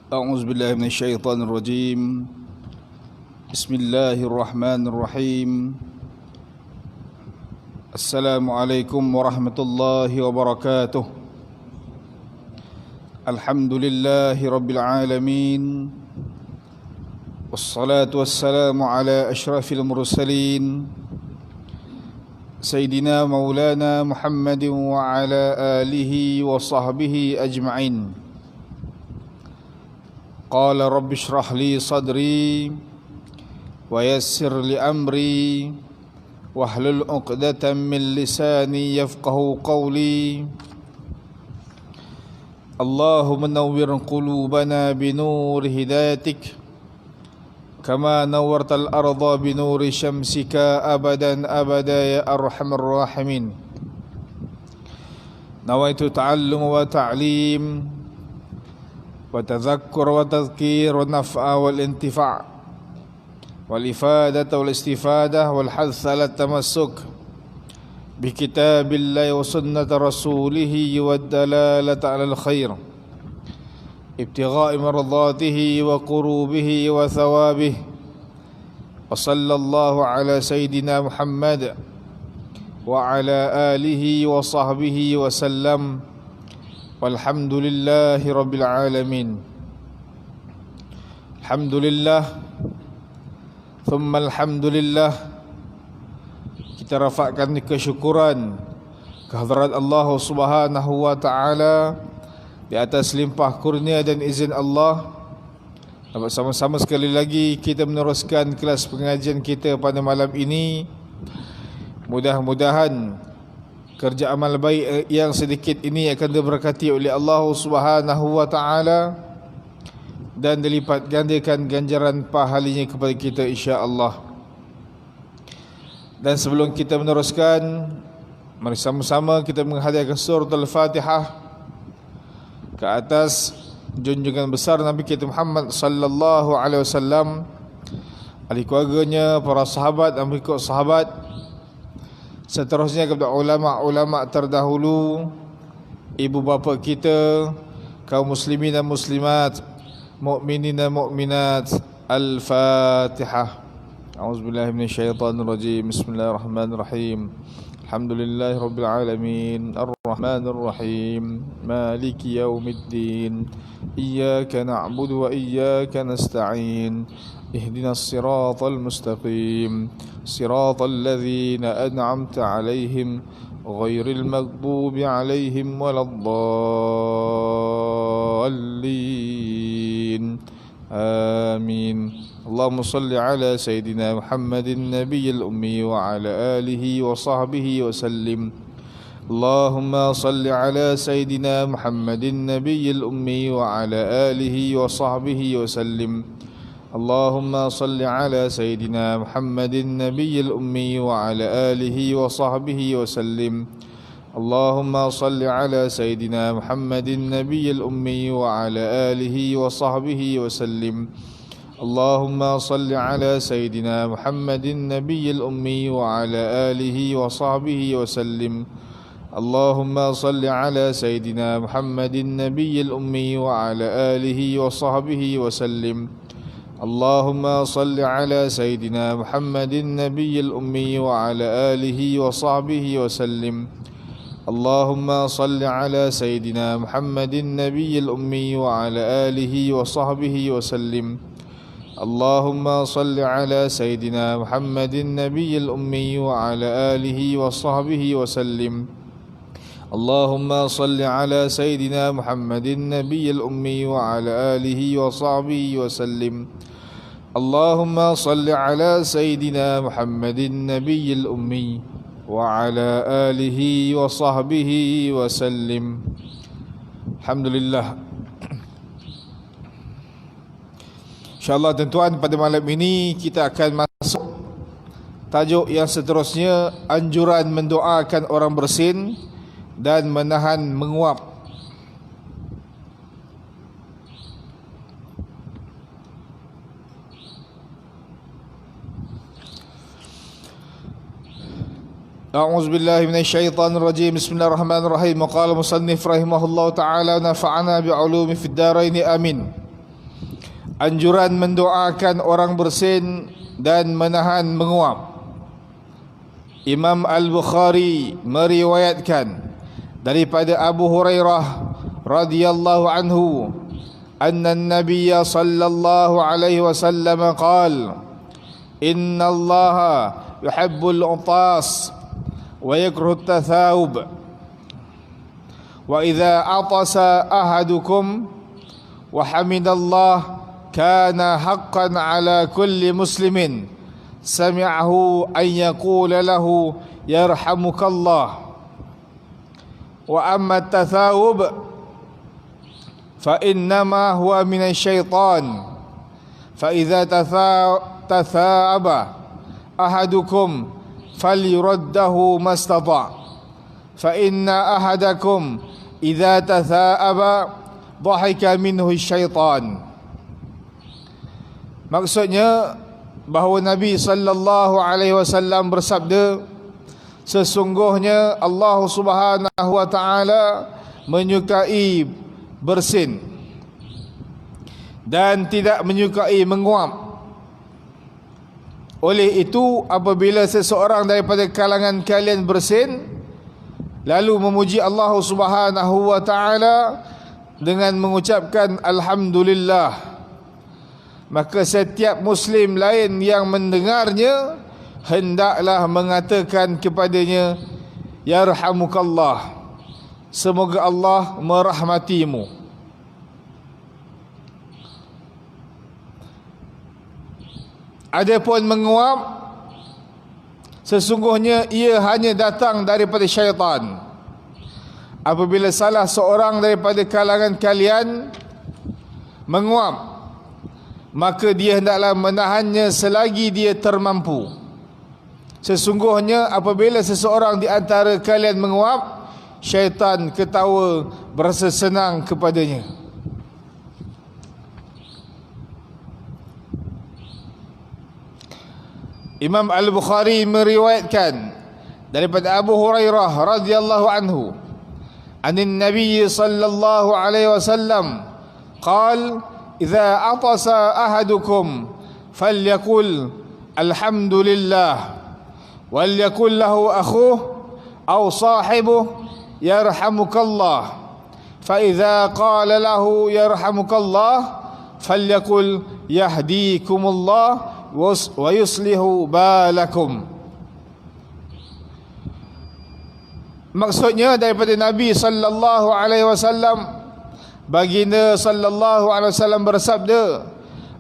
أعوذ بالله من الشيطان الرجيم. بسم الله الرحمن الرحيم. السلام عليكم ورحمة الله وبركاته. الحمد لله رب العالمين، والصلاة والسلام على أشرف المرسلين سيدنا مولانا محمد وعلى آله وصحبه أجمعين. قال رب اشرح لي صدري ويسر لي أمري واحلل عقدة من لساني يفقه قولي. اللهم نور قلوبنا بنور هدايتك كما نورت الأرض بنور شمسك أبدا أبدا يا أرحم الراحمين. نويت تعلم وتعليم وتذكر وتذكير والنفع والانتفاع والإفادة والاستفادة والحث على التمسك بكتاب الله وسنة رسوله والدلالة على الخير ابتغاء مرضاته وقربه وثوابه. وصلى الله على سيدنا محمد وعلى آله وصحبه وسلم والحمد لله رب العالمين. الحمد لله ثم الحمد لله. Kita rafakkan kesyukuran kehadrat Allah Subhanahu wa taala di atas limpah kurnia dan izin Allah. Dapat sama-sama sekali lagi kita meneruskan kelas pengajian kita pada malam ini. Mudah-mudahan kerja amal baik yang sedikit ini akan diberkati oleh Allah Subhanahu wa taala dan dilipat gandakan ganjaran pahalanya kepada kita insya-Allah. Dan sebelum kita meneruskan, mari sama-sama kita menghadiahkan surah Al-Fatihah ke atas junjungan besar Nabi kita Muhammad sallallahu alaihi wasallam, ahli keluarganya, para sahabat dan pengikut sahabat, seterusnya kepada ulama-ulama terdahulu, ibu bapa kita, kaum muslimin dan muslimat, mukminin dan mukminat. Al-Fatihah. A'udzubillahi minasyaitonir rajim. Bismillahirrahmanirrahim. Alhamdulillahi rabbil alamin, arrahmanir rahim, maliki yaumiddin. Iyyaka na'budu wa iyyaka nasta'in. Ihdinas siratal mustaqim, siratal ladzina an'amta 'alaihim ghairil maghdubi 'alaihim waladdallin. Amin. Allahumma salli ala Sayyidina Muhammadin Nabiyil Ummi wa ala alihi wa sahbihi wa sallim. Allahumma salli ala Sayyidina Muhammadin Nabiyil Ummi wa ala alihi wa sahbihi wa sallim. Allahumma salli ala Sayyidina Muhammadin Nabiyil Ummi wa ala alihi wa sahbihi wa sallim. Allahumma salli ala Sayyidina Muhammadin Nabiyil Ummi wa ala alihi wa sahbihi wa sallim. Allahumma salli ala Sayyidina Muhammadin Nabiyil Ummi wa ala alihi wa sahbihi wa sallim. Allahumma salli ala Sayyidina Muhammadin Nabiyil Ummi wa ala alihi wa sahbihi wa sallim. Allahumma salli ala Sayyidina Muhammadin Nabiyil Ummi wa ala alihi wa sahbihi wa sallim. Allahumma salli ala Sayyidina Muhammadin Nabiyil Ummi wa ala alihi wa sahbihi wa sallim. Allahumma salli ala Sayyidina Muhammadin Nabiyil Ummi wa ala alihi wa sahbihi wa sallim. Allahumma salli ala Sayyidina Muhammadin Nabiyil Ummi wa ala alihi wa sahbihi wa sallim. Allahumma salli ala Sayyidina Muhammadin Nabiyil Ummi wa ala alihi wa sahbihi wa sallim. Alhamdulillah. InsyaAllah tuan-tuan, pada malam ini kita akan masuk tajuk yang seterusnya, anjuran mendoakan orang bersin dan menahan menguap. أعوذ بالله من الشيطان الرجيم. بسم الله الرحمن الرحيم. وقال المصنف رحمه الله تعالى: نفعنا بعلوم في الدارين آمين. anjuran mendoakan orang bersin dan menahan menguap. Imam Al-Bukhari meriwayatkan daripada Abu Hurairah radhiyallahu anhu anna an-nabiy sallallahu alaihi wasallam qala inna Allaha yuhibbul utas wa yakrahu at-tathawub wa idza atasa ahadukum wa hamidallah kana haqqan ala kulli muslimin sami'ahu an yaqula lahu yarhamukallah wa amma at-tathawub fa innama huwa minasyaitan fa idza tathaba ahadukum falyuraddahu mastata' fa inna ahadakum idza tathaba dhahika minhu syaitan. Maksudnya bahawa Nabi sallallahu alaihi wasallam bersabda, sesungguhnya Allah Subhanahu wa taala menyukai bersin dan tidak menyukai menguap. Oleh itu, apabila seseorang daripada kalangan kalian bersin lalu memuji Allah Subhanahu wa taala dengan mengucapkan alhamdulillah, maka setiap muslim lain yang mendengarnya hendaklah mengatakan kepadanya, yarhamukallah, semoga Allah merahmatimu. Adapun menguap, sesungguhnya ia hanya datang daripada syaitan. Apabila salah seorang daripada kalangan kalian menguap, maka dia hendaklah menahannya selagi dia termampu. Sesungguhnya apabila seseorang di antara kalian menguap, syaitan ketawa berasa senang kepadanya. Imam Al-Bukhari meriwayatkan daripada Abu Hurairah radhiyallahu anhu anin Nabi sallallahu alaihi wasallam qala idza atasa ahadukum falyaqul alhamdulillah walyaqul lahu akhuhu aw sahibuhu yarhamukallah fa idza qala lahu yarhamukallah falyaqul yahdikumullah wa yuslihu balakum. Maksudnya daripada Nabi sallallahu alaihi wasallam, baginda sallallahu alaihi wasallam bersabda,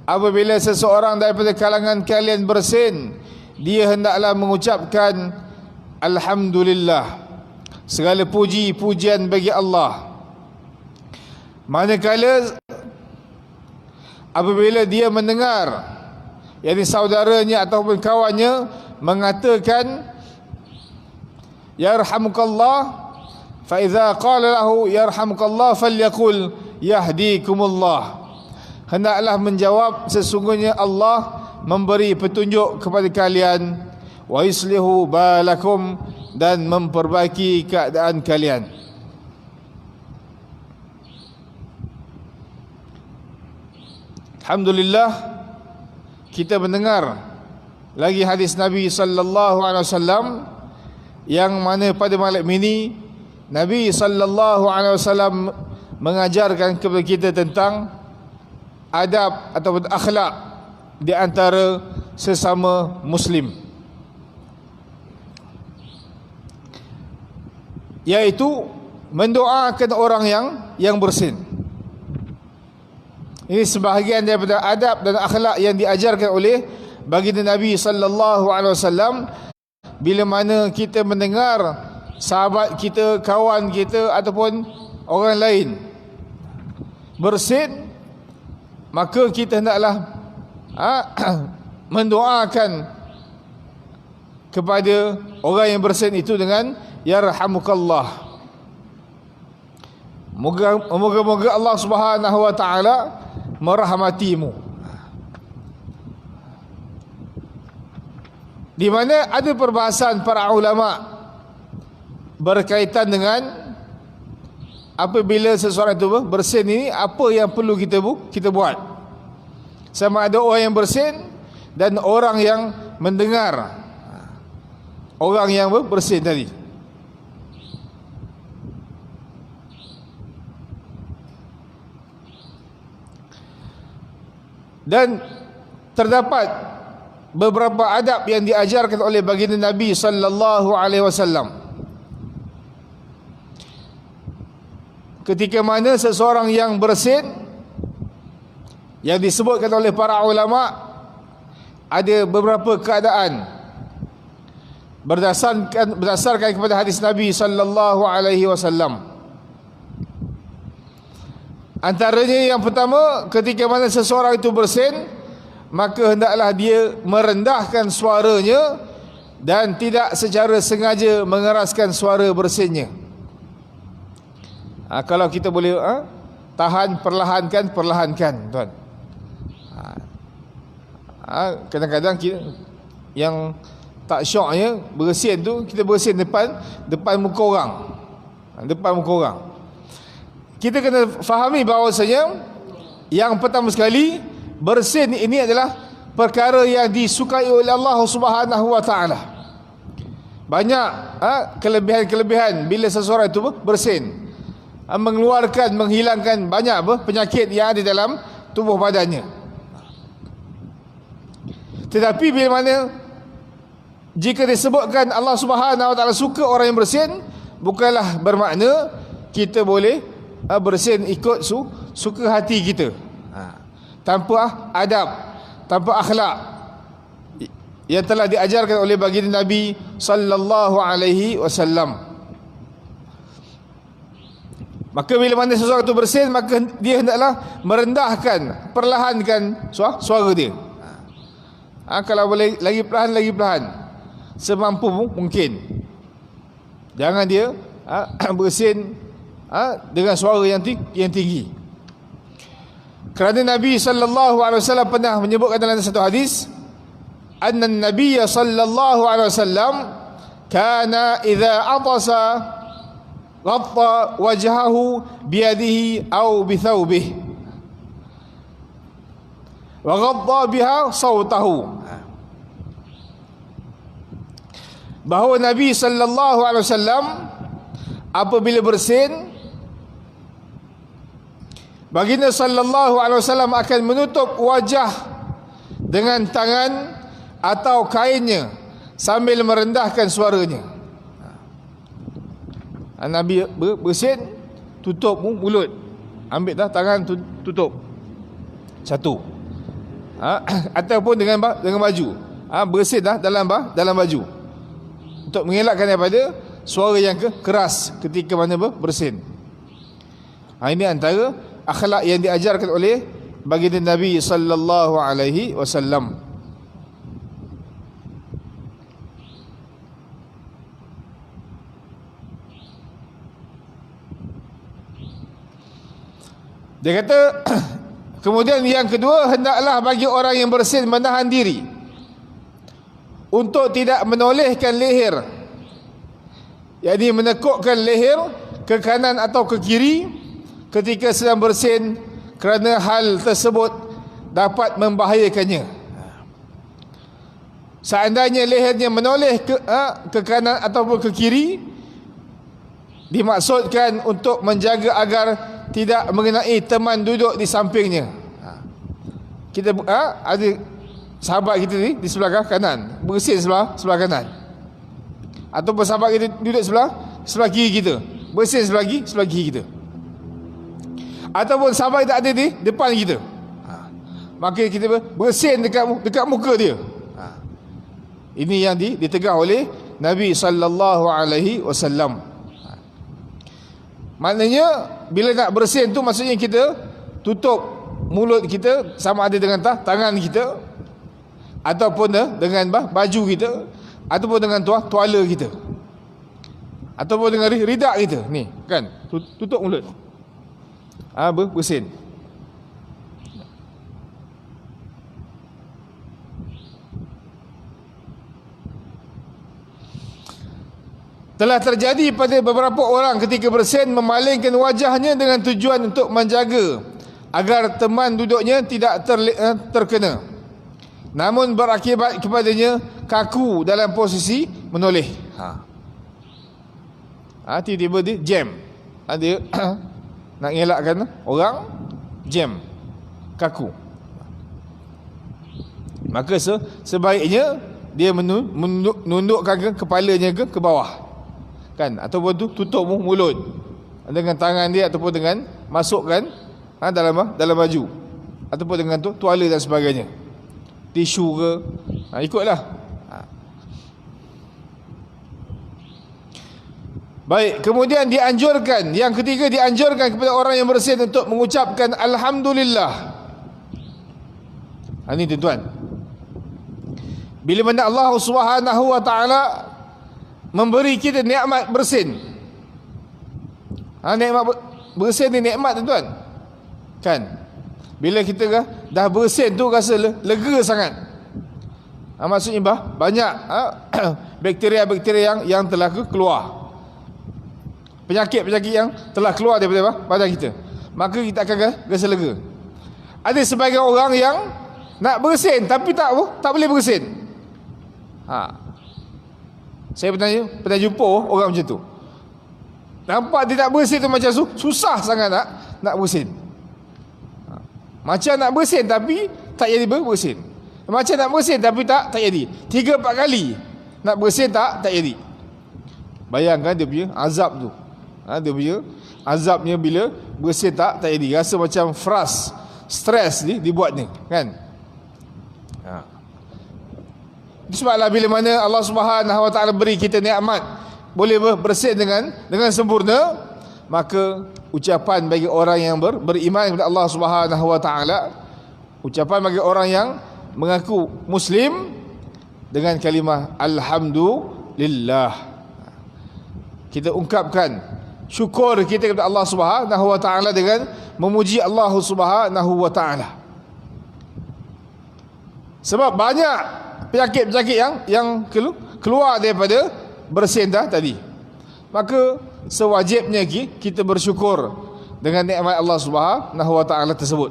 apabila seseorang daripada kalangan kalian bersin, dia hendaklah mengucapkan alhamdulillah, segala puji pujian bagi Allah. Manakala apabila dia mendengar, yakni saudaranya ataupun kawannya mengatakan yarhamukallah, fa idza qala lahu yarhamukallah falyaqul yahdikumullah, hendaklah menjawab sesungguhnya Allah memberi petunjuk kepada kalian, wa yuslihu balakum, dan memperbaiki keadaan kalian. Alhamdulillah, kita mendengar lagi hadis Nabi sallallahu alaihi wasallam yang mana pada malam ini Nabi sallallahu alaihi wasallam mengajarkan kepada kita tentang adab ataupun akhlak di antara sesama muslim, yaitu mendoakan orang yang bersin. Ini sebahagian daripada adab dan akhlak yang diajarkan oleh baginda Nabi sallallahu alaihi wasallam. Bila mana kita mendengar sahabat kita, kawan kita ataupun orang lain bersin, maka kita hendaklah mendoakan kepada orang yang bersin itu dengan yarhamukallah. Moga-moga Allah Subhanahu wa taala merahmatimu. Di mana ada perbahasan para ulama berkaitan dengan apabila seseorang itu bersin ini, apa yang perlu kita buat. sama ada orang yang bersin dan orang yang mendengar. Orang yang bersin tadi. Dan terdapat beberapa adab yang diajarkan oleh baginda Nabi sallallahu alaihi wasallam. Ketika mana seseorang yang bersin, yang disebutkan oleh para ulama, ada beberapa keadaan berdasarkan kepada hadis Nabi sallallahu alaihi wasallam. Antaranya yang pertama, ketika mana seseorang itu bersin, maka hendaklah dia merendahkan suaranya dan tidak secara sengaja mengeraskan suara bersinnya. Kalau kita boleh tahan, perlahankan tuan. Kadang-kadang yang tak syoknya bersin tu, kita bersin depan muka orang. Depan muka orang. Kita kena fahami bahawasanya yang pertama sekali, bersin ini adalah perkara yang disukai oleh Allah Subhanahu wa taala. Banyak kelebihan-kelebihan bila seseorang itu bersin. Mengeluarkan, menghilangkan banyak penyakit yang ada dalam tubuh badannya. Tetapi bila mana jika disebutkan Allah Subhanahu wa taala suka orang yang bersin, bukanlah bermakna kita boleh bersin ikut suka hati kita, tanpa adab, tanpa akhlak yang telah diajarkan oleh baginda Nabi sallallahu alaihi wasallam. Maka bila mana seseorang itu bersin, maka dia hendaklah merendahkan, perlahankan suara dia. Kalau boleh lagi perlahan, semampu mungkin. Jangan dia bersin dengan suara yang tinggi. Kerana Nabi sallallahu alaihi wasallam pernah menyebutkan dalam satu hadis, anna an-nabiy sallallahu alaihi wasallam kana idza atasa ghatta wajhahu biyadihi aw bithawbihi wa ghadda biha sawtahu. Bahawa Nabi sallallahu alaihi wasallam apabila bersin, baginda sallallahu alaihi wasallam akan menutup wajah dengan tangan atau kainnya sambil merendahkan suaranya. Nabi bersin, tutup mulut, ambil dah tangan tutup satu, ataupun dengan baju, bersin dah dalam baju, untuk mengelakkan daripada suara yang keras ketika mana bersin. Ini antara akhlak yang diajarkan oleh baginda Nabi sallallahu alaihi wasallam. Dia kata, kemudian yang kedua, hendaklah bagi orang yang bersin menahan diri untuk tidak menolehkan leher, yakni menekukkan leher ke kanan atau ke kiri ketika sedang bersin, kerana hal tersebut dapat membahayakannya. Seandainya lehernya menoleh ke kanan ataupun ke kiri, dimaksudkan untuk menjaga agar tidak mengenai teman duduk di sampingnya. Kita ada sahabat kita di sebelah kanan, bersin sebelah kanan, ataupun sahabat kita duduk sebelah kiri kita, bersin sebelah kiri kita, ataupun sahabat tak ada di depan kita, maka kita bersin dekat muka dia. Ini yang ditegah oleh Nabi sallallahu alaihi wasallam. Maknanya bila nak bersin tu, maksudnya kita tutup mulut kita, sama ada dengan tangan kita, ataupun dengan baju kita, ataupun dengan tuala kita, ataupun dengan ridak kita ni kan, tutup mulut, bersin. Telah terjadi pada beberapa orang ketika bersin memalingkan wajahnya dengan tujuan untuk menjaga agar teman duduknya tidak terkena, namun berakibat kepadanya kaku dalam posisi menoleh. Tiba-tiba dia jam, dia nak ngelakkan orang, jam, kaku. Maka sebaiknya dia menundukkan kepalanya ke bawah, kan, ataupun tutup mulut dengan tangan dia, ataupun dengan masukkan dalam baju, ataupun dengan tuala dan sebagainya, tisu ke, ikutlah. Baik, kemudian dianjurkan, yang ketiga, dianjurkan kepada orang yang bersin untuk mengucapkan alhamdulillah. Ini tuan-tuan, bila mana Allah Subhanahu wa taala memberi kita nikmat bersin. Nikmat bersin ni nikmat, tuan-tuan. Kan? Bila kita dah bersin tu rasa lega sangat. Maksudnya banyak bakteria-bakteria yang telah keluar. Penyakit-penyakit yang telah keluar daripada badan kita. Maka kita akan rasa lega. Ada sebagian orang yang nak bersin tapi tak boleh bersin. Saya pernah jumpa orang macam tu. Nampak dia tak bersin tu macam susah sangat nak bersin. Macam nak bersin tapi tak jadi bersin. Macam nak bersin tapi tak jadi. 3-4 kali nak bersin tak jadi. Bayangkan dia punya azab tu. Dia punya azabnya bila bersin tak jadi. Rasa macam stres dibuat ni, kan? Sebablah bila mana Allah Subhanahu wa taala beri kita nikmat boleh bersin dengan sempurna, maka ucapan bagi orang yang beriman kepada Allah Subhanahu wa taala, ucapan bagi orang yang mengaku muslim dengan kalimah alhamdulillah, kita ungkapkan syukur kita kepada Allah Subhanahu wa taala dengan memuji Allah Subhanahu wa taala. Sebab banyak penyakit-penyakit yang keluar daripada bersin tadi. Maka sewajibnya kita bersyukur dengan nikmat Allah Subhanahu wa taala tersebut.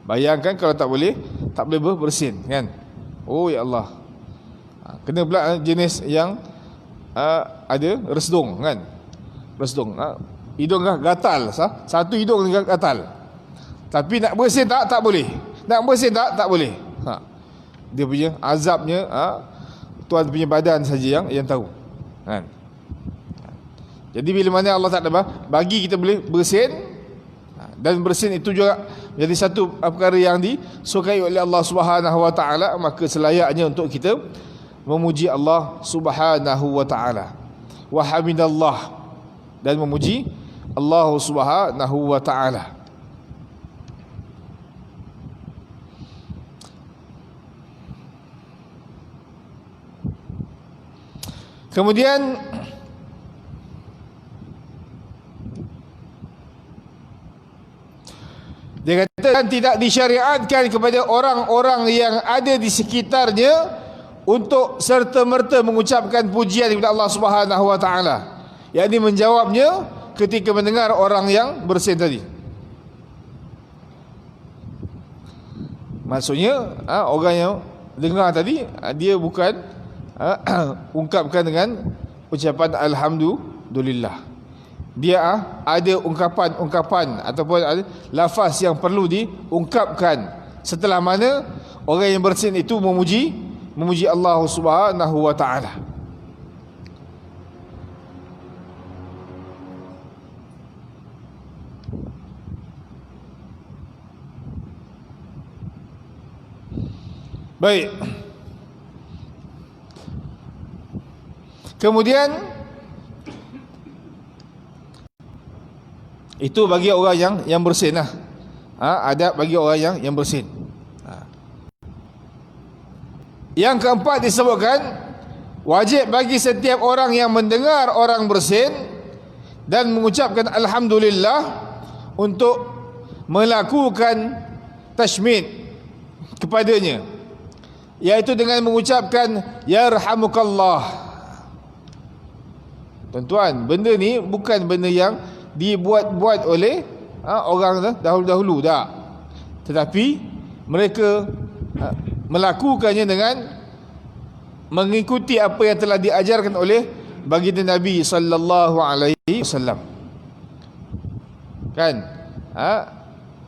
Bayangkan kalau tak boleh bersin, kan? Oh ya Allah. Kena pula jenis yang ada resdung, kan? Resdung. Hidung gatal, satu hidung gatal. Tapi nak bersin tak boleh. Nak bersin tak boleh. Dia punya azabnya tuan punya badan saja yang tahu, kan? Jadi bila mana Allah Taala bagi kita boleh bersin, dan bersin itu juga jadi satu perkara yang disukai oleh Allah Subhanahu wa taala, maka selayaknya untuk kita memuji Allah Subhanahu wa taala, wa hamidallah, dan memuji Allah Subhanahu wa taala. Kemudian dia kata tidak disyariatkan kepada orang-orang yang ada di sekitarnya untuk serta-merta mengucapkan pujian kepada Allah Subhanahu wa taala, yakni menjawabnya ketika mendengar orang yang bersin tadi. Maksudnya orang yang dengar tadi, dia bukan ungkapkan dengan ucapan alhamdulillah. Dia ada ungkapan ataupun ada lafaz yang perlu diungkapkan, setelah mana orang yang bersin itu memuji Allah Subhanahu wa taala. Baik. Kemudian itu bagi orang yang bersin lah. Adab bagi orang yang bersin. Yang keempat disebutkan, wajib bagi setiap orang yang mendengar orang bersin dan mengucapkan alhamdulillah untuk melakukan tashmid kepadanya, iaitu dengan mengucapkan yarhamukallah. Tuan-tuan, benda ni bukan benda yang dibuat-buat oleh orang dahulu-dahulu tak. Tetapi mereka melakukannya dengan mengikuti apa yang telah diajarkan oleh baginda Nabi sallallahu alaihi wasallam. Kan?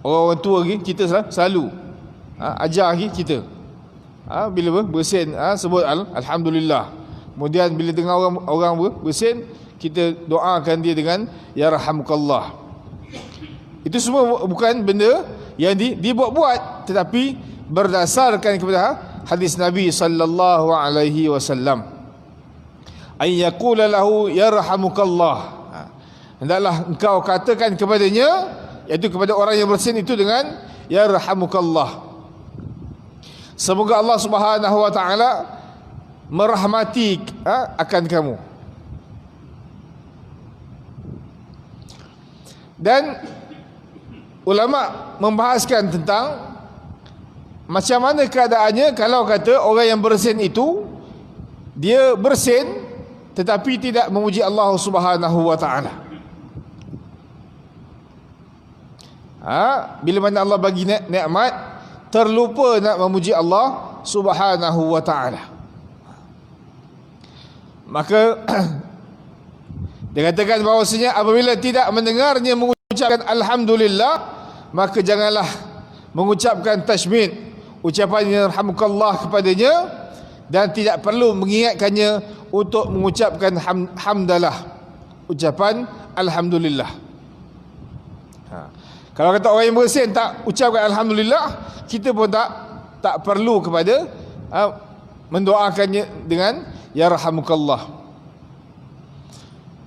Orang tua lagi kita selalu ajar lagi kita. Bila bersin sebut alhamdulillah. Kemudian bila dengar orang bersin, kita doakan dia dengan ya rahamukallah. Itu semua bukan benda yang dibuat-buat, tetapi berdasarkan kepada hadis Nabi sallallahu alaihi wasallam. Ay yaqula lahu yarhamukallah. Hendaklah engkau katakan kepadanya, iaitu kepada orang yang bersin itu dengan yarhamukallah. Semoga Allah Subhanahu wa taala merahmati akan kamu. Dan ulama membahaskan tentang macam mana keadaannya kalau kata orang yang bersin itu dia bersin tetapi tidak memuji Allah Subhanahu wa taala. Bila mana Allah bagi nikmat, terlupa nak memuji Allah Subhanahu wa taala. Maka dikatakan bahawasanya apabila tidak mendengarnya mengucapkan alhamdulillah, maka janganlah mengucapkan tashmid, ucapan yarhamukallah kepadanya, dan tidak perlu mengingatkannya untuk mengucapkan hamdalah, ucapan alhamdulillah. Kalau kata orang yang bersin tak ucapkan alhamdulillah, kita pun tak perlu kepada mendoakannya dengan yarhamukallah.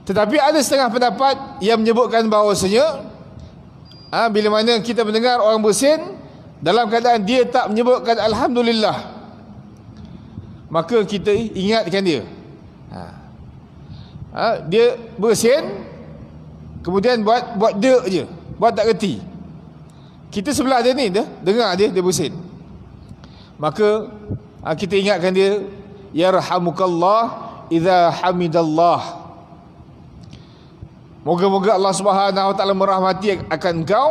Tetapi ada setengah pendapat yang menyebutkan bahawasanya bila mana kita mendengar orang bersin dalam keadaan dia tak menyebutkan alhamdulillah, maka kita ingatkan dia. Dia bersin kemudian buat dek je, buat tak reti. Kita sebelah dia ni dengar dia bersin, maka kita ingatkan dia yarhamukallah idza hamidallah. Moga-moga Allah Subhanahu wa taala merahmati akan engkau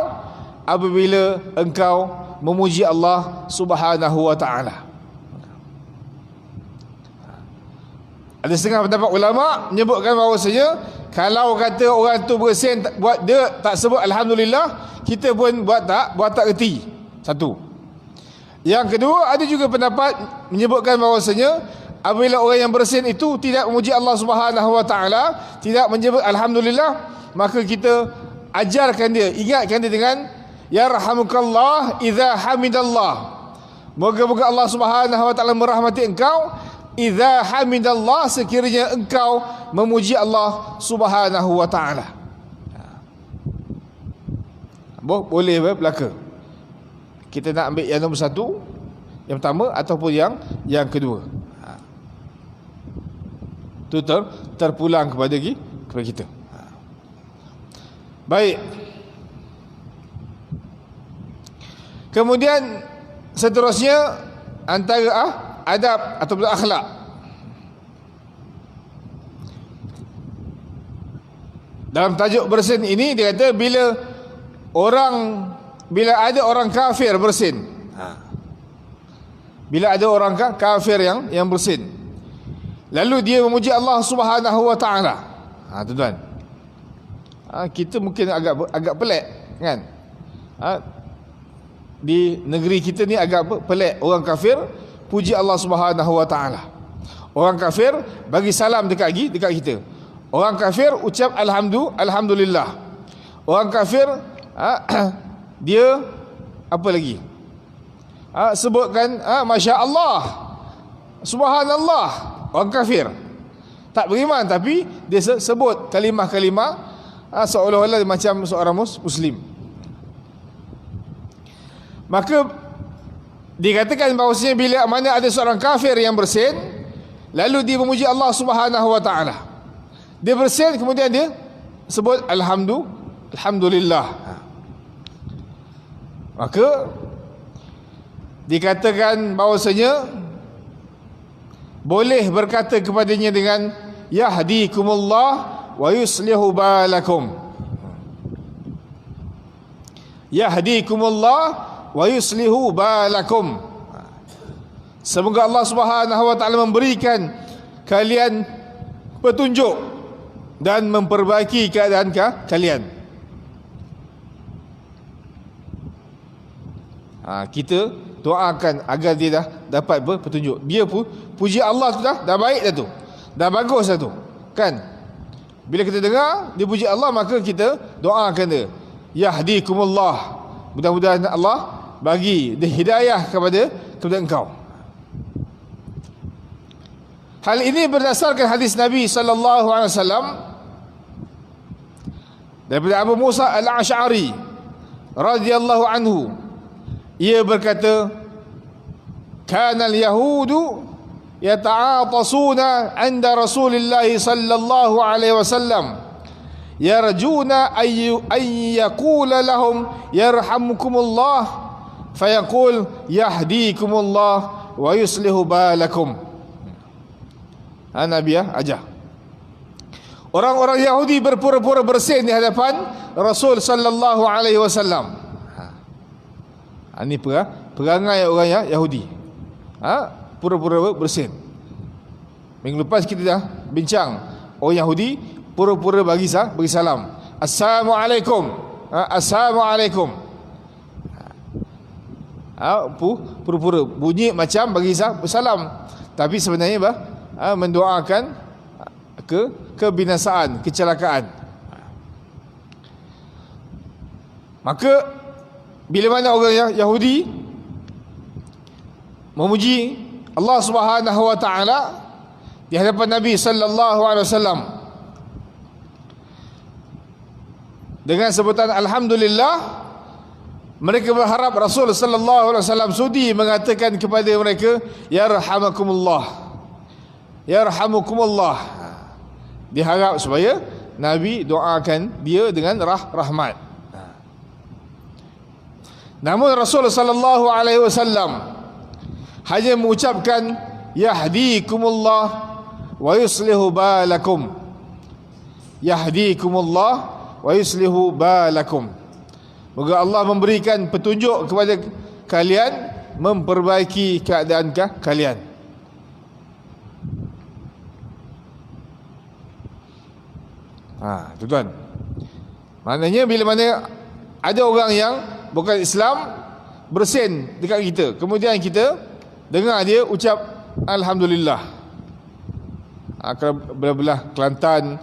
apabila engkau memuji Allah Subhanahu wa taala. Ada setengah pendapat ulama menyebutkan bahawasanya kalau kata orang tu bersin buat dia tak sebut alhamdulillah, kita pun buat tak reti. Satu. Yang kedua, ada juga pendapat menyebutkan bahawasanya apabila orang yang bersin itu tidak memuji Allah Subhanahu wa taala, tidak menyebut alhamdulillah, maka kita ajarkan dia, ingatkan dia dengan yarhamukallah idza hamidallah. Moga-moga Allah Subhanahu wa taala merahmati engkau idza hamidallah, sekiranya engkau memuji Allah Subhanahu wa taala. Boleh belaka. Kita nak ambil yang nombor satu, yang pertama ataupun yang kedua. Itu terpulang kepada kita. Baik. Kemudian seterusnya antara adab ataupun akhlak. Dalam tajuk bersin ini dia kata bila ada orang kafir bersin. Bila ada orang kafir yang bersin, lalu dia memuji Allah Subhanahu wa taala. Tuan-tuan, kita mungkin agak pelik kan? Di negeri kita ni agak pelik, orang kafir puji Allah Subhanahu wa taala. Orang kafir bagi salam dekat kita. Orang kafir ucap alhamdulillah. Orang kafir dia apa lagi? Sebutkan masya-Allah, subhanallah. Orang kafir tak beriman tapi dia sebut kalimah-kalimah seolah-olah macam seorang muslim. Maka dikatakan bahawasanya bila mana ada seorang kafir yang bersin, lalu dia memuji Allah Subhanahu wa taala, dia bersin kemudian dia sebut alhamdulillah, maka dikatakan bahawasanya boleh berkata kepadanya dengan yahdikumullah wa yuslihu balakum. Yahdikumullah wa yuslihu balakum. Semoga Allah Subhanahu wa taala memberikan kalian petunjuk dan memperbaiki keadaan kalian. Kita doakan agar dia dapat petunjuk. Dia puji Allah tu dah baik dah tu. Dah bagus dah tu. Kan? Bila kita dengar dia puji Allah, maka kita doakan dia. Yahdikumullah. Mudah-mudahan Allah bagi dia hidayah kepada engkau. Hal ini berdasarkan hadis Nabi sallallahu alaihi wasallam daripada Abu Musa Al-Asy'ari radhiyallahu anhu. Ia berkata, "Kana al-yahudu yata'atasuna 'inda Rasulillah sallallahu alaihi wasallam yarjuna ay yaqula lahum yarhamukumullah fayaqul yahdikumullah wa yuslihu balakum." Nabi ajar. Orang-orang Yahudi berpura-pura bersin di hadapan Rasul sallallahu alaihi wasallam. Ini perangai orang Yahudi. Pura-pura bersin. Minggu lepas kita dah bincang orang Yahudi pura-pura bagi salam. Assalamualaikum. Assalamualaikum. Pura-pura bunyi macam bagi salam, tapi sebenarnya mendoakan kebinasaan, kecelakaan. Maka bila mana orang Yahudi memuji Allah Subhanahu wa taala di hadapan Nabi sallallahu alaihi wasallam dengan sebutan alhamdulillah, mereka berharap Rasul sallallahu alaihi wasallam sudi mengatakan kepada mereka yarhamakumullah. Yarhamukumullah. Diharap supaya Nabi doakan dia dengan rahmat. Namun Rasul sallallahu alaihi wasallam hanya mengucapkan yahdikumullah wa yuslihu balakum. Yahdikumullah wa yuslihu balakum. Moga Allah memberikan petunjuk kepada kalian, memperbaiki keadaan kalian. Tuan. Maknanya bila mana ada orang yang bukan Islam bersin dekat kita, kemudian kita dengar dia ucap alhamdulillah. Kalau belah-belah Kelantan,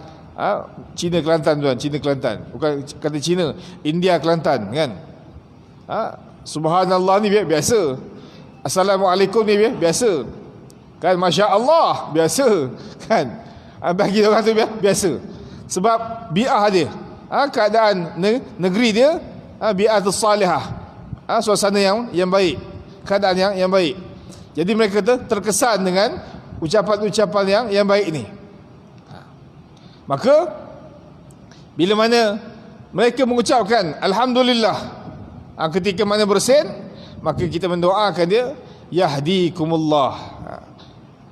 Cina Kelantan tuan, Cina Kelantan. Bukan kata Cina, India Kelantan kan. Subhanallah ni biasa. Assalamualaikum ni biasa. Kan, masya-Allah biasa kan. Bagi orang tu biasa. Sebab bi'ah dia, keadaan negeri dia, bi'atus salihah, suasana yang baik, keadaan yang baik. Jadi mereka terkesan dengan ucapan-ucapan yang baik ni. Maka bila mana mereka mengucapkan alhamdulillah ketika mana bersin, maka kita mendoakan dia yahdikumullah.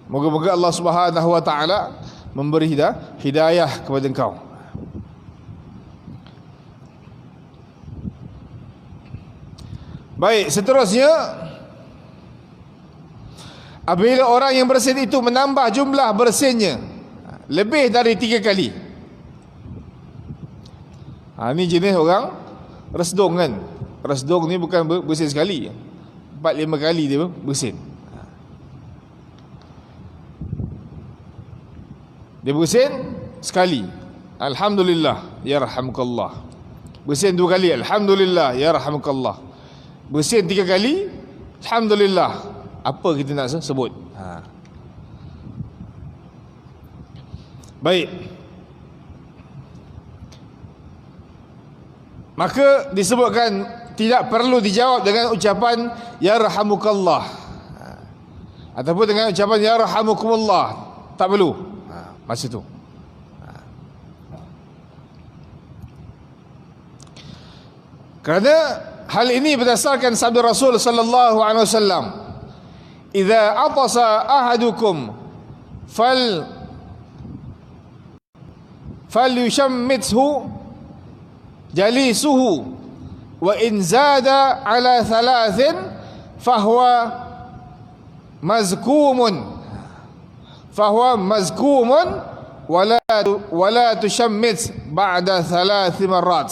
Moga-moga Allah Subhanahu wa taala memberi hidayah kepada engkau. Baik, seterusnya, apabila orang yang bersin itu menambah jumlah bersinnya lebih dari 3 kali. Ini jenis orang resdung kan. Resdung ni bukan bersin sekali, 4-5 kali dia bersin. Dia bersin sekali, alhamdulillah yarhamukallah. Bersin 2 kali, alhamdulillah yarhamukallah. Bersin 3 kali, alhamdulillah. Apa kita nak sebut? Baik. Maka disebutkan tidak perlu dijawab dengan ucapan yarhamukallah ataupun dengan ucapan yarhamukumullah. Tak perlu masa tu. Kerana hal ini berdasarkan sabda Rasul sallallahu alaihi wasallam, "Idza atasa ahadukum falyushammithu jalisuhu wa in zada ala thalathin fahuwa mazkumun wala tushammit ba'da 3 marrat.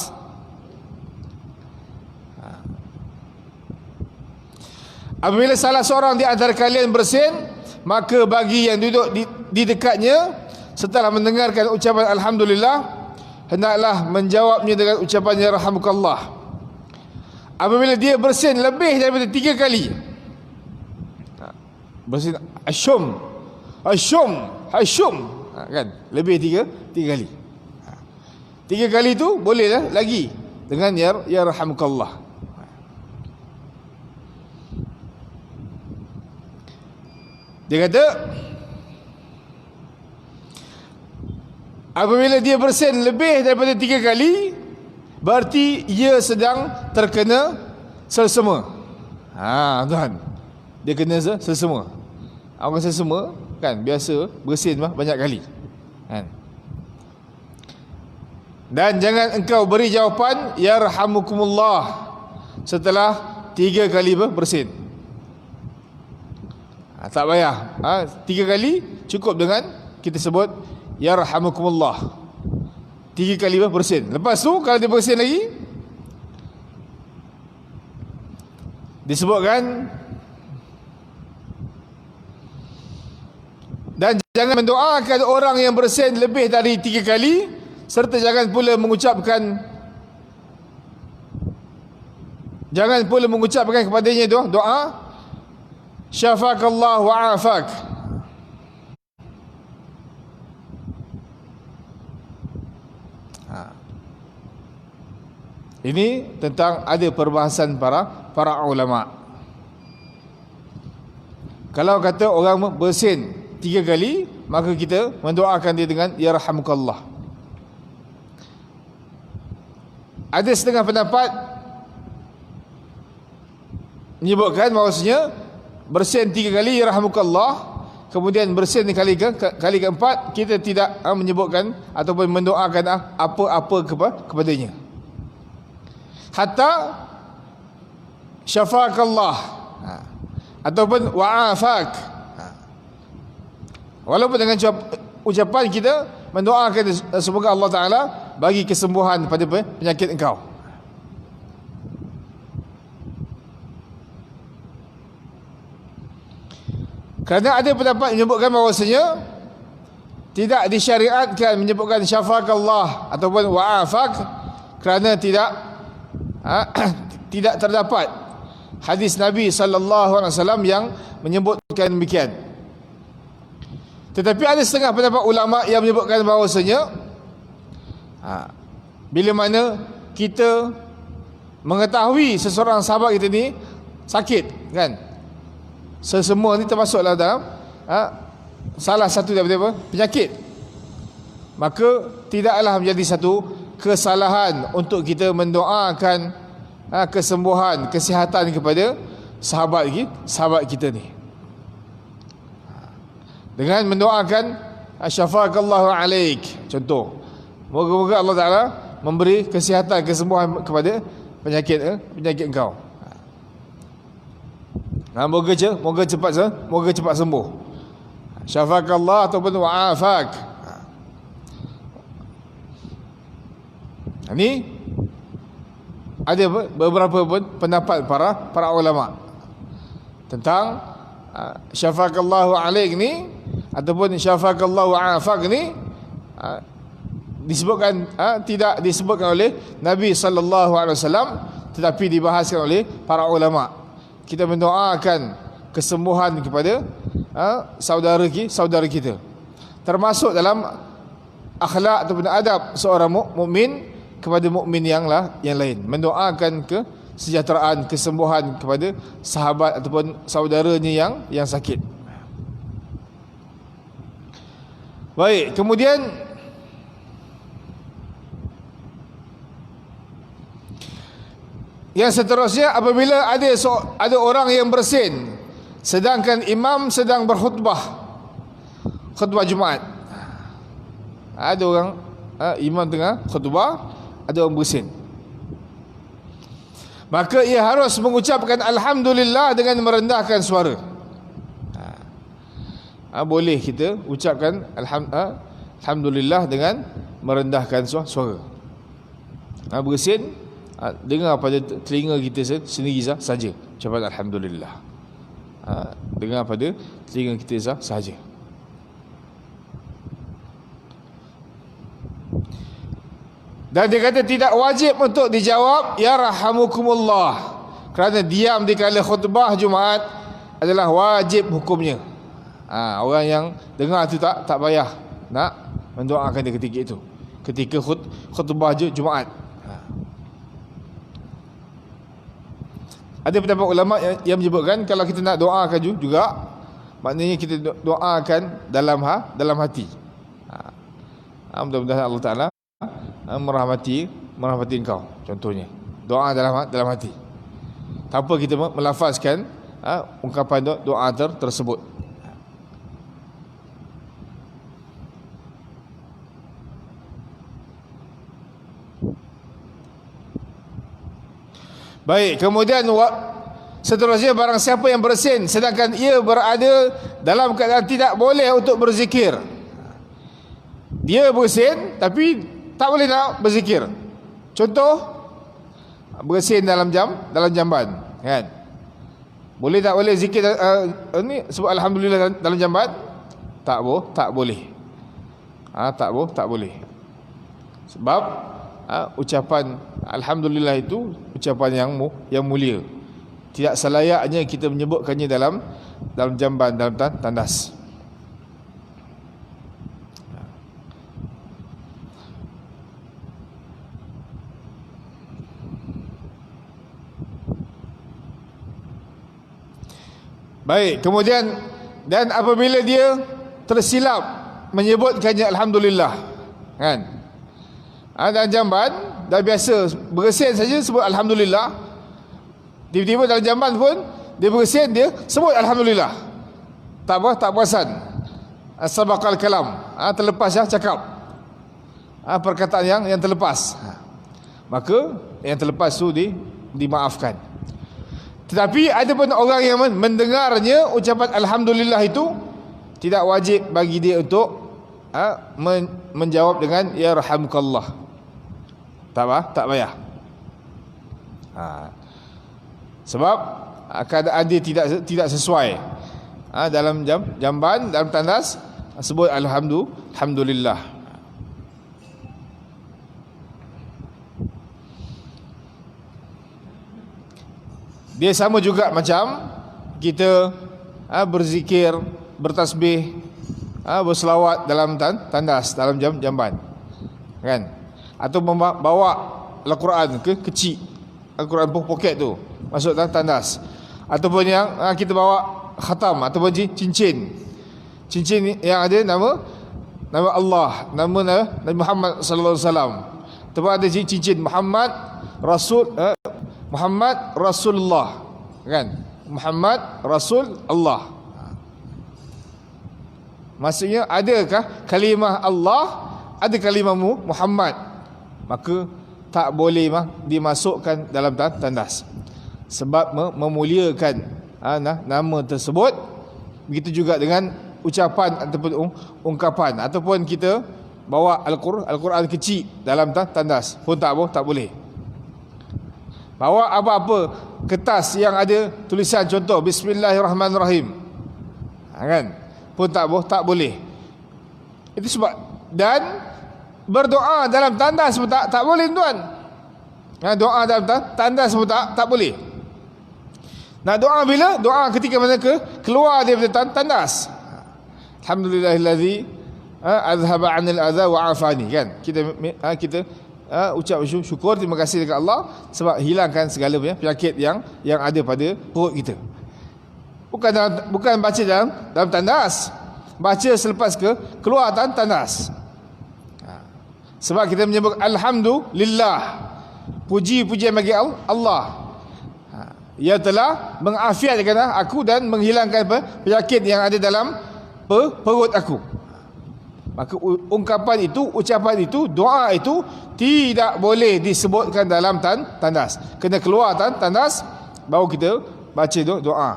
Apabila salah seorang di antara kalian bersin, maka bagi yang duduk di dekatnya setelah mendengarkan ucapan alhamdulillah, hendaklah menjawabnya dengan ucapan ya rahmukallah. Apabila dia bersin lebih daripada 3 kali, bersin asyum kan, lebih 3 kali. 3 kali tu bolehlah lagi dengan ya rahmukallah. Dia kata apabila dia bersin lebih daripada 3 kali, berarti ia sedang terkena selsema. Tuan, dia kena selsema. Orang selsema kan biasa bersin banyak kali kan. Dan jangan engkau beri jawapan yarhamukumullah setelah 3 kali bersin. Tak payah 3 kali, cukup dengan kita sebut yarhamukumullah 3 kali bersin. Lepas tu kalau dia bersin lagi, disebutkan dan jangan mendoakan orang yang bersin lebih dari 3 kali, serta jangan pula mengucapkan kepadanya doa syafakallah wa afak. Ini tentang ada perbahasan para ulama. Kalau kata orang bersin 3 kali, maka kita mendoakan dia dengan ya rahmukallah. Ada setengah pendapat menyebutkan bahawasanya bersin 3 kali ya rahmukallah, kemudian bersin kali keempat kita tidak menyebutkan ataupun mendoakan apa-apa kepadanya, hatta syafakallah ataupun wa'afak. Walaupun dengan ucapan kita mendoakan semoga Allah Ta'ala bagi kesembuhan pada penyakit engkau. Kerana ada pendapat menyebutkan bahawasanya tidak disyariatkan menyebutkan syafakallah ataupun wa'afak, kerana tidak terdapat hadis Nabi SAW yang menyebutkan demikian. Tetapi ada setengah pendapat ulama yang menyebutkan bahawasanya bila mana kita mengetahui seseorang sahabat kita ni sakit kan, sesemua ni termasuklah dalam salah satu daripada penyakit, maka tidaklah menjadi satu kesalahan untuk kita mendoakan kesembuhan, kesihatan kepada sahabat kita ni dengan mendoakan syafakallahu alaik. Contoh, moga-moga Allah Ta'ala memberi kesihatan, kesembuhan kepada penyakit engkau. Moga cepat sembuh. Syafakallah ataupun wa'afak. Ini ada beberapa pendapat para ulama tentang syafakallahu alaik ni ataupun syafakallahu wa'afak ni disebutkan tidak disebutkan oleh Nabi SAW, tetapi dibahaskan oleh para ulama. Kita mendoakan kesembuhan kepada saudara kita, termasuk dalam akhlak ataupun adab seorang mukmin kepada mukmin yang lain, mendoakan kesejahteraan, kesembuhan kepada sahabat ataupun saudaranya yang sakit. Baik, kemudian yang seterusnya, apabila ada orang yang bersin sedangkan imam sedang berkhutbah, khutbah Jumaat. Ada orang imam tengah khutbah, ada orang bersin. maka ia harus mengucapkan alhamdulillah dengan merendahkan suara. Boleh kita ucapkan alhamdulillah dengan merendahkan suara. Bersin, dengar pada telinga kita sendiri saja ucapan alhamdulillah. Dengar pada telinga kita saja. Dan dia kata tidak wajib untuk dijawab ya rahamukumullah, kerana diam di kala khutbah Jumaat adalah wajib hukumnya. Orang yang dengar tu tak payah nak mendoakan dia ketika itu, ketika khutbah Jumaat. Ada pendapat ulama yang menyebutkan kalau kita nak doakan juga, maknanya kita doakan dalam hati. Mudah-mudahan Allah Ta'ala merahmati engkau. Contohnya doa dalam hati, tanpa kita melafazkan ungkapan doa tersebut. Baik, kemudian seterusnya, barang siapa yang bersin sedangkan ia berada dalam keadaan tidak boleh untuk berzikir. Dia bersin tapi tak boleh nak berzikir. Contoh, bersin dalam jamban, kan? Boleh tak boleh zikir ni sebab alhamdulillah dalam jamban? Tak boleh. Tak boleh. Sebab ucapan alhamdulillah itu ucapan yang mulia. Tidak selayaknya kita menyebutkannya dalam jamban, dalam tandas. Baik, kemudian dan apabila dia tersilap menyebutkannya alhamdulillah, kan? Dalam jamban dah biasa bersin saja sebut alhamdulillah, tiba-tiba dalam jamban pun dia bersin, dia sebut alhamdulillah. Tak perasan. Sabaqal kalam, terlepas cakap. Perkataan yang terlepas. Maka yang terlepas tu dimaafkan. Tetapi ada pun orang yang mendengarnya ucapan alhamdulillah itu, tidak wajib bagi dia untuk menjawab dengan ya rahamukallah. Tak payah. Sebab keadaan dia tidak sesuai. Dalam jamban, dalam tandas sebut alhamdulillah. Dia sama juga macam kita berzikir, bertasbih, berselawat dalam tandas, dalam jamban, kan? Atau bawa Al-Quran kecil, Al-Quran poket tu masuk dalam tandas. Ataupun yang kita bawa khatam, ataupun cincin yang ada nama Allah, nama Nabi Muhammad sallallahu alaihi wasallam. Ataupun ada cincin Muhammad Rasulullah, kan? Muhammad Rasul Allah. Maksudnya adakah kalimah Allah, ada kalimah Muhammad, maka tak boleh dimasukkan dalam tandas, sebab memuliakan nama tersebut. Begitu juga dengan ucapan ataupun ungkapan, ataupun kita bawa Al-Quran kecil dalam tandas pun tak boleh. Bawa apa-apa kertas yang ada tulisan contoh Bismillahirrahmanirrahim, kan? Pun tak boleh. Itu sebab. Dan berdoa dalam tandas pun tak boleh, tuan. Doa dalam tandas pun tak boleh. Nak doa bila? Doa ketika mana keluar daripada tandas. Alhamdulillahillazi azhaba 'anil adza wa 'afani, kan? Kita ucap syukur, terima kasih dekat Allah sebab hilangkan segala penyakit yang ada pada perut kita. Bukan baca dalam tandas, baca selepas keluar tandas. Sebab kita menyebut alhamdulillah, puji-pujian bagi Allah. Ia telah mengafiatkan aku dan menghilangkan penyakit yang ada dalam perut aku. Maka ungkapan itu, ucapan itu, doa itu tidak boleh disebutkan dalam tandas. Kena keluar tandas, baru kita baca doa.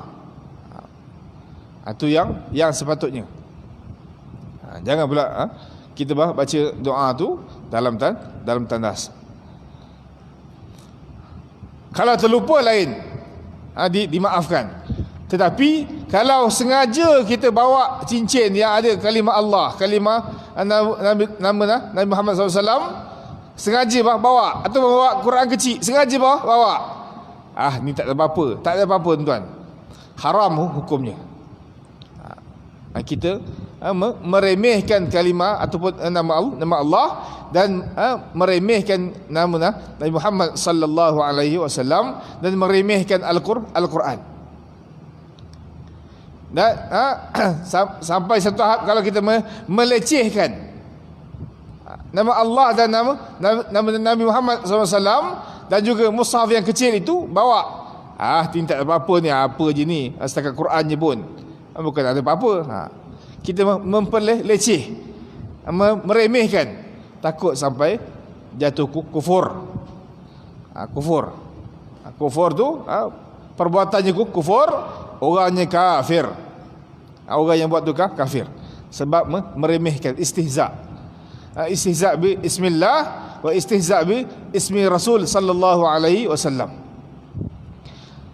Itu yang sepatutnya. Jangan pula kita baca doa tu dalam tandas. Kalau terlupa lain, dimaafkan. Tetapi kalau sengaja kita bawa cincin yang ada kalimah Allah, kalimah nama Nabi Muhammad SAW, sengaja bawa, atau bawa Quran kecil, sengaja bawa, ni tak ada apa-apa, tuan. Haram hukumnya. Kita meremehkan kalimah ataupun nama Allah, dan meremehkan nama Nabi Muhammad sallallahu alaihi wasallam, dan meremehkan Al-Quran. Dan sampai satu tahap kalau kita melecehkan nama Allah dan nama Nabi Muhammad SAW, dan juga mushaf yang kecil itu bawa, tidak apa-apa ni, apa je ni, setakat Quran je pun, bukan ada apa-apa. Kita memperleceh, meremehkan, takut sampai jatuh kufur. Kufur tu perbuatannya kufur, orangnya kafir. Orang yang buat tu kafir sebab meremehkan, istihza. Istihza bi ismillah wa istihza bi ismi Rasul sallallahu alaihi wasallam.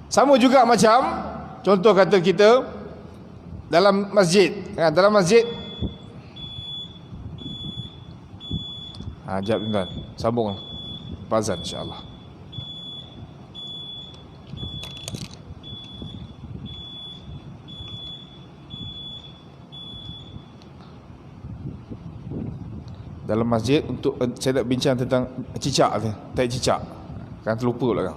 Sama juga macam contoh kata kita dalam masjid. Dalam masjid, jap tuan, sambung azan insya-Allah. Dalam masjid, untuk saya nak bincang tentang cicak tu, tai cicak. Kan terlupa pula kan.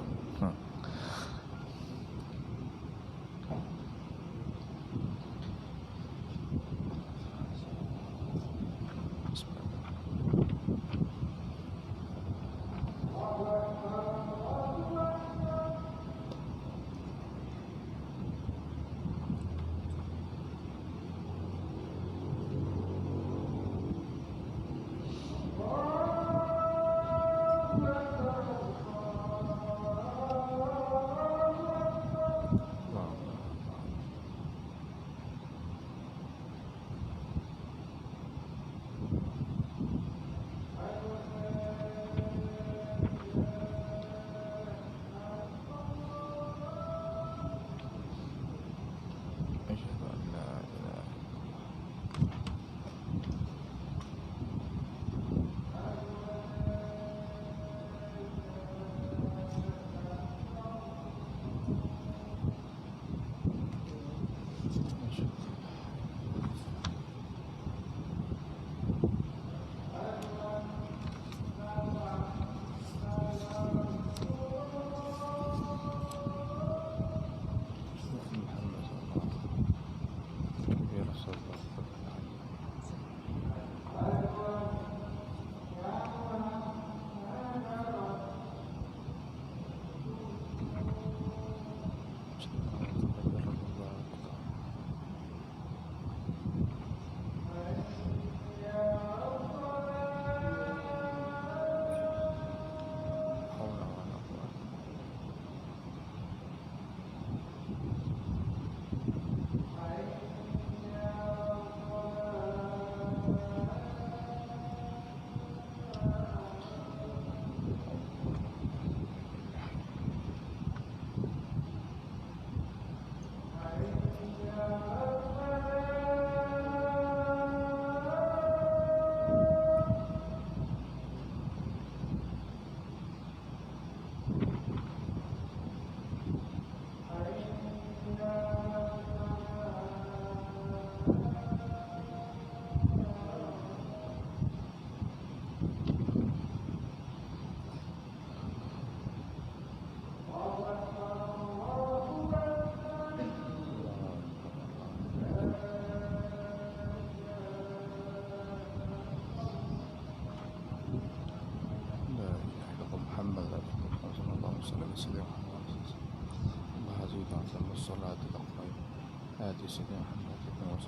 آتي سيدنا محمد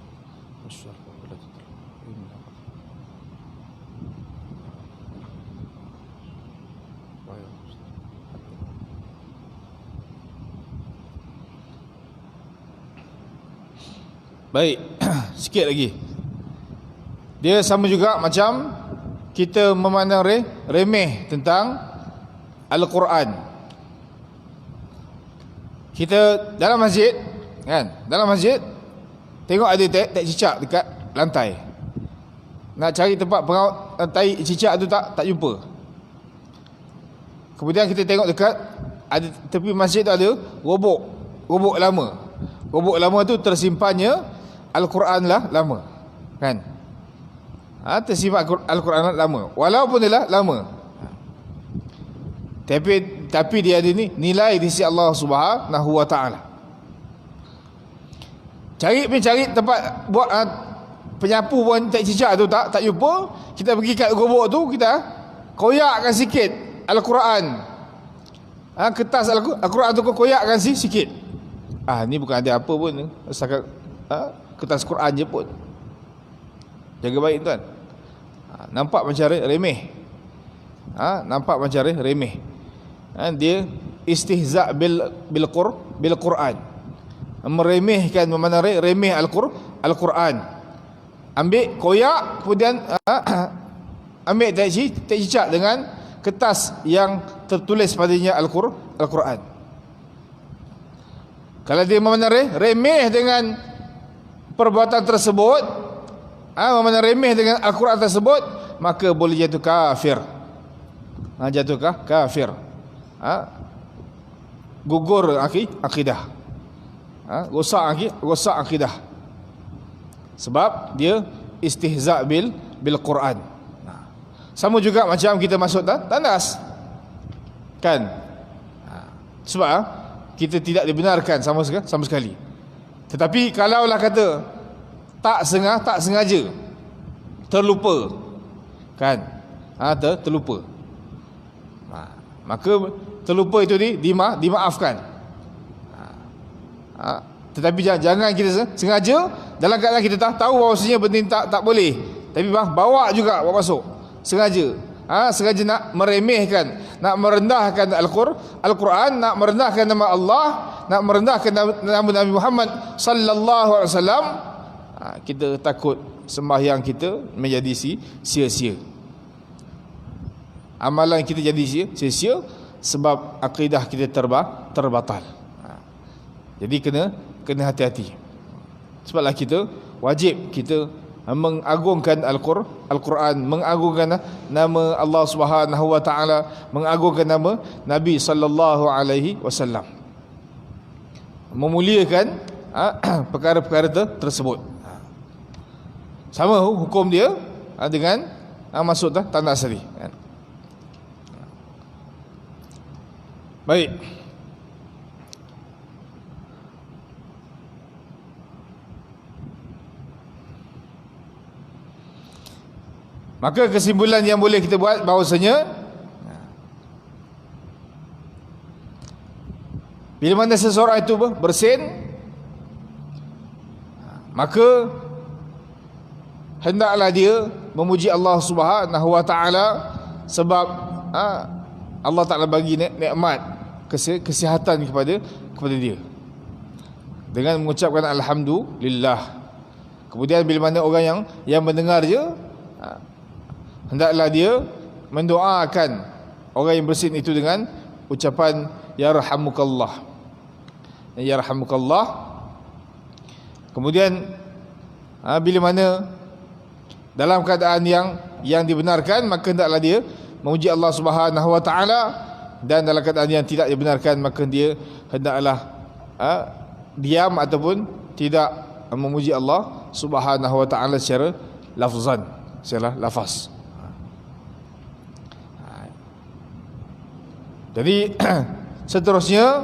والشرف ولا تدرك إنه Baik, sikit lagi. Dia sama juga macam kita memandang remeh tentang Al-Quran. Kita dalam masjid, kan? Dalam masjid tengok ada tak cicak dekat lantai. Nak cari tempat tai cicak tu tak jumpa. Kemudian kita tengok dekat ada tepi masjid tu ada robok lama. Robok lama tu tersimpannya Al-Quran lah lama, kan? Tersimpan Al-Quran lama, walaupun dia lah lama, tapi dia ada nilai di sisi Allah Subhanahu wa taala. Cari tempat buat penyapu pun tak cicak tu tak jumpa. Kita pergi kat robok tu, kita koyakkan sikit Al-Quran. Kertas Al-Quran tu koyakkan sikit. Ni bukan ada apa pun, setakat kertas Quran je pun. Jaga baik tuan. Nampak macam remeh. Nampak macam remeh. Dia istihza' bil Quran. Meremehkan, memandang remeh Al-Quran. Ambil koyak, kemudian ambil tak cicak dengan kertas yang tertulis padanya Al-Quran. Kalau dia memandang remeh dengan perbuatan tersebut, memandang remeh dengan Al-Quran tersebut, maka boleh jatuh kafir. Jatuh kafir. Gugur akidah. Rosak akidah. Sebab dia istihza' bil Quran. Sama juga macam kita masuk tandas, kan? Sebab kita tidak dibenarkan sama sekali. Tetapi kalaulah kata tak sengaja, terlupa, kan? Terlupa. Maka terlupa itu dimaafkan. Tetapi jangan kita sengaja dalam keadaan kita tahu bahawasanya benda ini tak boleh, tapi bawa juga masuk sengaja. Sengaja nak meremehkan, nak merendahkan Al-Quran, nak merendahkan nama Allah, nak merendahkan nama Nabi Muhammad sallallahu alaihi wasallam. Kita takut sembahyang kita menjadi sia-sia, amalan kita jadi sia-sia, sebab akidah kita terbatal. Jadi kena hati-hati. Sebablah kita wajib kita mengagungkan Al-Quran, mengagungkan nama Allah Subhanahu wa taala, mengagungkan nama Nabi sallallahu alaihi wasallam, memuliakan perkara-perkara tersebut. Sama hukum dia dengan masuk tandas tadi, kan? Baik. Maka kesimpulan yang boleh kita buat bahawasanya bila mana seseorang itu bersin, maka hendaklah dia memuji Allah Subhanahu wa taala, sebab Allah Taala bagi nikmat kesihatan kepada dia dengan mengucapkan alhamdulillah. Kemudian bila mana orang yang mendengar je, hendaklah dia mendoakan orang yang bersin itu dengan ucapan yarhamukallah, yarhamukallah. Kemudian bila mana dalam keadaan yang dibenarkan, maka hendaklah dia memuji Allah Subhanahu wa taala, dan dalam keadaan yang tidak dibenarkan, maka dia hendaklah diam ataupun tidak memuji Allah Subhanahu wa taala secara lafzan, secara lafaz. Jadi seterusnya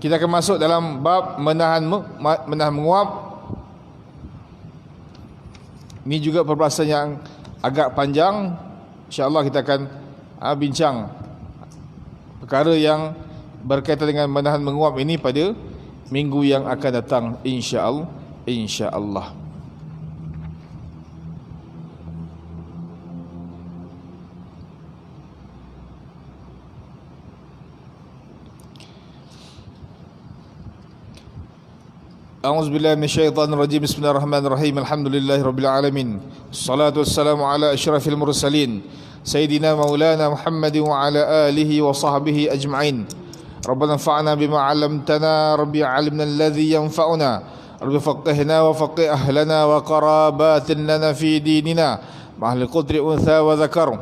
kita akan masuk dalam bab menahan menguap. Ini juga perbahasan yang agak panjang. InsyaAllah kita akan bincang perkara yang berkaitan dengan menahan menguap ini pada minggu yang akan datang, insya-Allah. أعوذ بالله من الشيطان الرجيم. بسم الله الرحمن الرحيم. الحمد لله رب العالمين. الصلاة والسلام على أشرف المرسلين سيدنا مولانا محمد وعلى آله وصحبه أجمعين. ربنا انفعنا بما علمتنا. ربي علمنا الذي ينفعنا. ربي فقهنا وفقه أهلنا وقرابات لنا في ديننا مع القدر أنثى وذكر.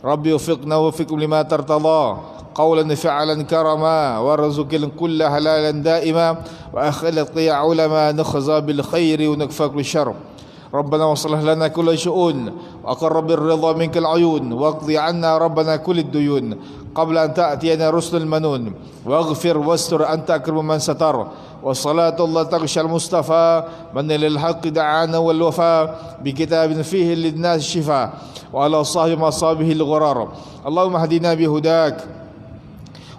ربي وفقنا وفقكم لما ترتضى قولا فعلا كرما وارزق كل حلالا دائما وأخلق يا علماء نخزى بالخير ونكفى بالشر. ربنا وصلح لنا كل شؤون وأقر بالرضا منك العيون واقضي عنا ربنا كل الديون قبل أن تأتينا رسل المنون واغفر واستر أنت أكرم من ستر. والصلاة الله تغشى المصطفى من للحق دعانا والوفاء بكتاب فيه للناس الشفاء وعلى صاحب مصابه الغرار. اللهم اهدنا بهداك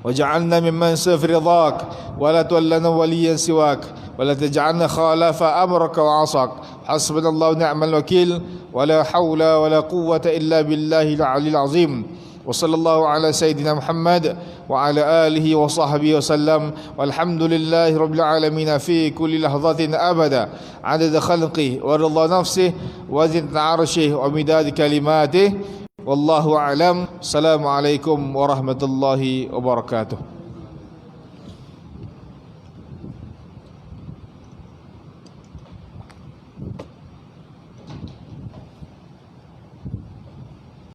وجعلنا ممن سيف رضاك ولا تولنا وليا سواك ولا تجعلنا خالف أمرك وعصاك. حسبنا الله ونعم الوكيل ولا حول ولا قوة إلا بالله العلي العظيم. وصلى الله على سيدنا محمد وعلى آله وصحبه وسلم والحمد لله رب العالمين في كل لحظة أبدا عدد خلقه ورضا نفسه وزنة عرشه ومداد كلماته والله أعلم. السلام عليكم ورحمة الله وبركاته.